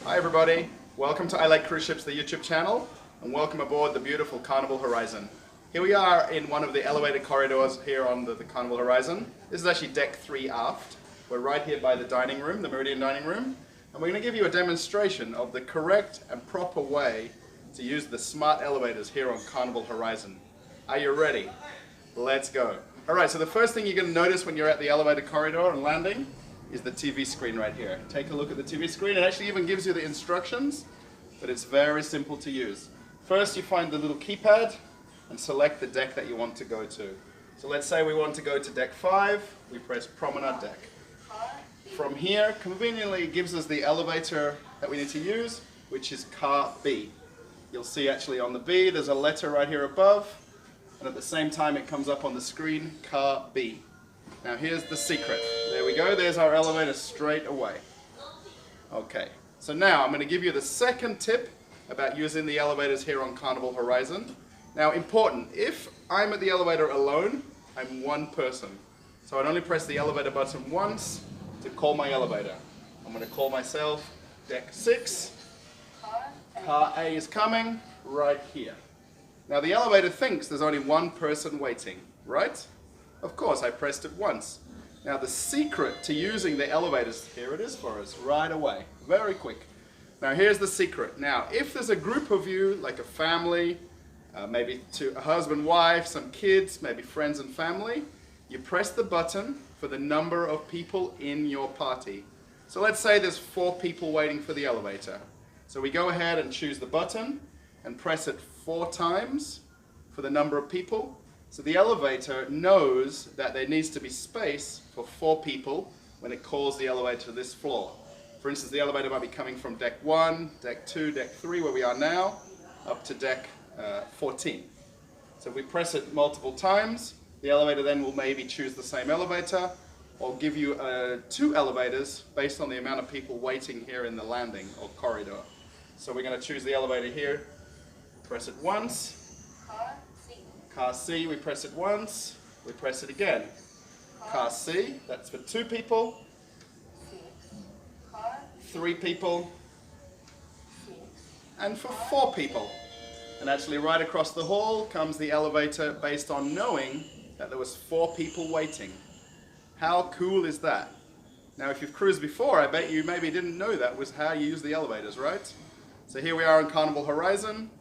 Hi everybody, welcome to I Like Cruise Ships, the YouTube channel, and welcome aboard the beautiful Carnival Horizon. Here we are in one of the elevated corridors here on the Carnival Horizon. This is actually deck 3 aft. We're right here by the dining room, the Meridian dining room, and we're going to give you a demonstration of the correct and proper way to use the smart elevators here on Carnival Horizon. Are you ready? Let's go. Alright, so the first thing you're going to notice when you're at the elevator corridor and landing is the TV screen right here. Take a look at the TV screen. It actually even gives you the instructions, but it's very simple to use. First, you find the little keypad and select the deck that you want to go to. So let's say we want to go to deck 5, we press Promenade Deck. From here, conveniently, it gives us the elevator that we need to use, which is car B. You'll see actually on the B, there's a letter right here above, and at the same time it comes up on the screen, car B. Now here's the secret. There we go, there's our elevator straight away. Okay, so now I'm going to give you the second tip about using the elevators here on Carnival Horizon. Now important, if I'm at the elevator alone, I'm one person. So I'd only press the elevator button once to call my elevator. I'm going to call myself deck 6. Car A is coming right here. Now the elevator thinks there's only one person waiting, right? Of course, I pressed it once. Now the secret to using the elevators, here it is for us, right away. Very quick. Now here's the secret. Now if there's a group of you, like a family, maybe a husband, wife, some kids, maybe friends and family, you press the button for the number of people in your party. So let's say there's 4 people waiting for the elevator. So we go ahead and choose the button and press it 4 times for the number of people. So the elevator knows that there needs to be space for 4 people when it calls the elevator to this floor. For instance, the elevator might be coming from deck 1, deck 2, deck 3, where we are now, up to deck 14. So if we press it multiple times, the elevator then will maybe choose the same elevator or give you 2 elevators based on the amount of people waiting here in the landing or corridor. So we're going to choose the elevator here, press it once. Car C, we press it once, we press it again. Car C, that's for 2 people, 3 people, and for 4 people. And actually right across the hall comes the elevator based on knowing that there was 4 people waiting. How cool is that? Now if you've cruised before, I bet you maybe didn't know that was how you use the elevators, right? So here we are on Carnival Horizon,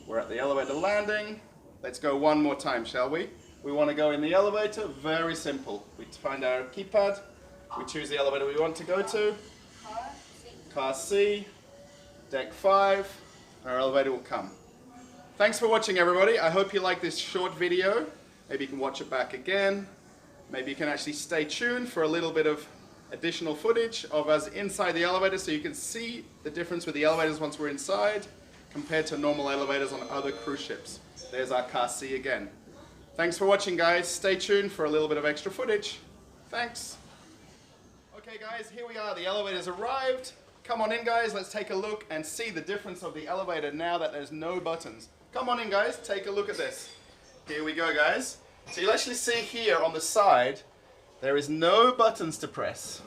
we're at the elevator landing. Let's go one more time, shall we? We want to go in the elevator, very simple. We find our keypad, we choose the elevator we want to go to. Car C, deck 5, our elevator will come. Thanks for watching everybody. I hope you like this short video. Maybe you can watch it back again. Maybe you can actually stay tuned for a little bit of additional footage of us inside the elevator so you can see the difference with the elevators once we're inside compared to normal elevators on other cruise ships. There's our car C again. Thanks for watching, guys. Stay tuned for a little bit of extra footage. Thanks. Okay, guys, here we are. The elevator's arrived. Come on in, guys. Let's take a look and see the difference of the elevator now that there's no buttons. Come on in, guys. Take a look at this. Here we go, guys. So you'll actually see here on the side, there is no buttons to press,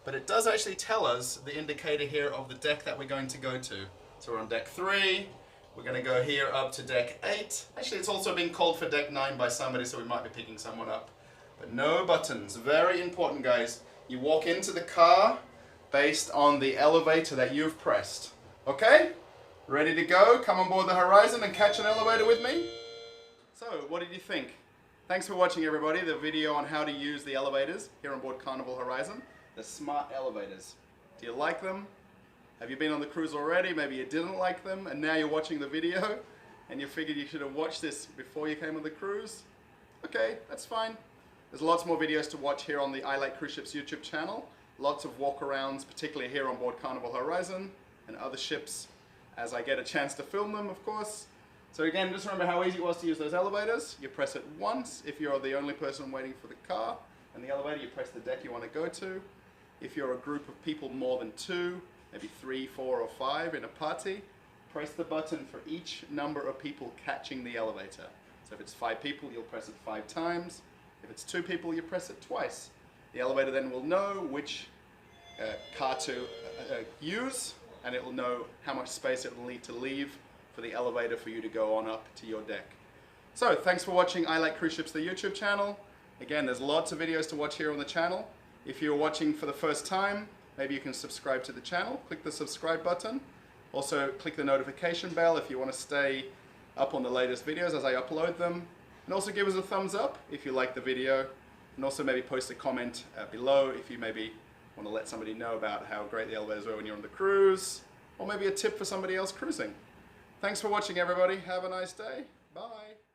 but it does actually tell us the indicator here of the deck that we're going to go to. So we're on deck 3. We're going to go here up to deck 8. Actually, it's also being called for deck 9 by somebody, so we might be picking someone up. But no buttons. Very important, guys. You walk into the car based on the elevator that you've pressed. Okay? Ready to go? Come on board the Horizon and catch an elevator with me? So, what did you think? Thanks for watching, everybody. The video on how to use the elevators here on board Carnival Horizon. The smart elevators. Do you like them? Have you been on the cruise already? Maybe you didn't like them and now you're watching the video and you figured you should have watched this before you came on the cruise. Okay, that's fine. There's lots more videos to watch here on the I Like Cruise Ships YouTube channel. Lots of walk-arounds, particularly here on board Carnival Horizon and other ships as I get a chance to film them, of course. So again, just remember how easy it was to use those elevators. You press it once if you're the only person waiting for the car and the elevator. You press the deck you want to go to. If you're a group of people more than 2, maybe 3, 4, or 5 in a party, press the button for each number of people catching the elevator. So if it's 5 people, you'll press it 5 times. If it's 2 people, you press it twice. The elevator then will know which car to use and it will know how much space it will need to leave for the elevator for you to go on up to your deck. So thanks for watching I Like Cruise Ships, the YouTube channel. Again, there's lots of videos to watch here on the channel. If you're watching for the first time, maybe you can subscribe to the channel. Click the subscribe button. Also click the notification bell if you want to stay up on the latest videos as I upload them. And also give us a thumbs up if you like the video. And also maybe post a comment below if you maybe want to let somebody know about how great the elevators were when you're on the cruise. Or maybe a tip for somebody else cruising. Thanks for watching, everybody. Have a nice day. Bye.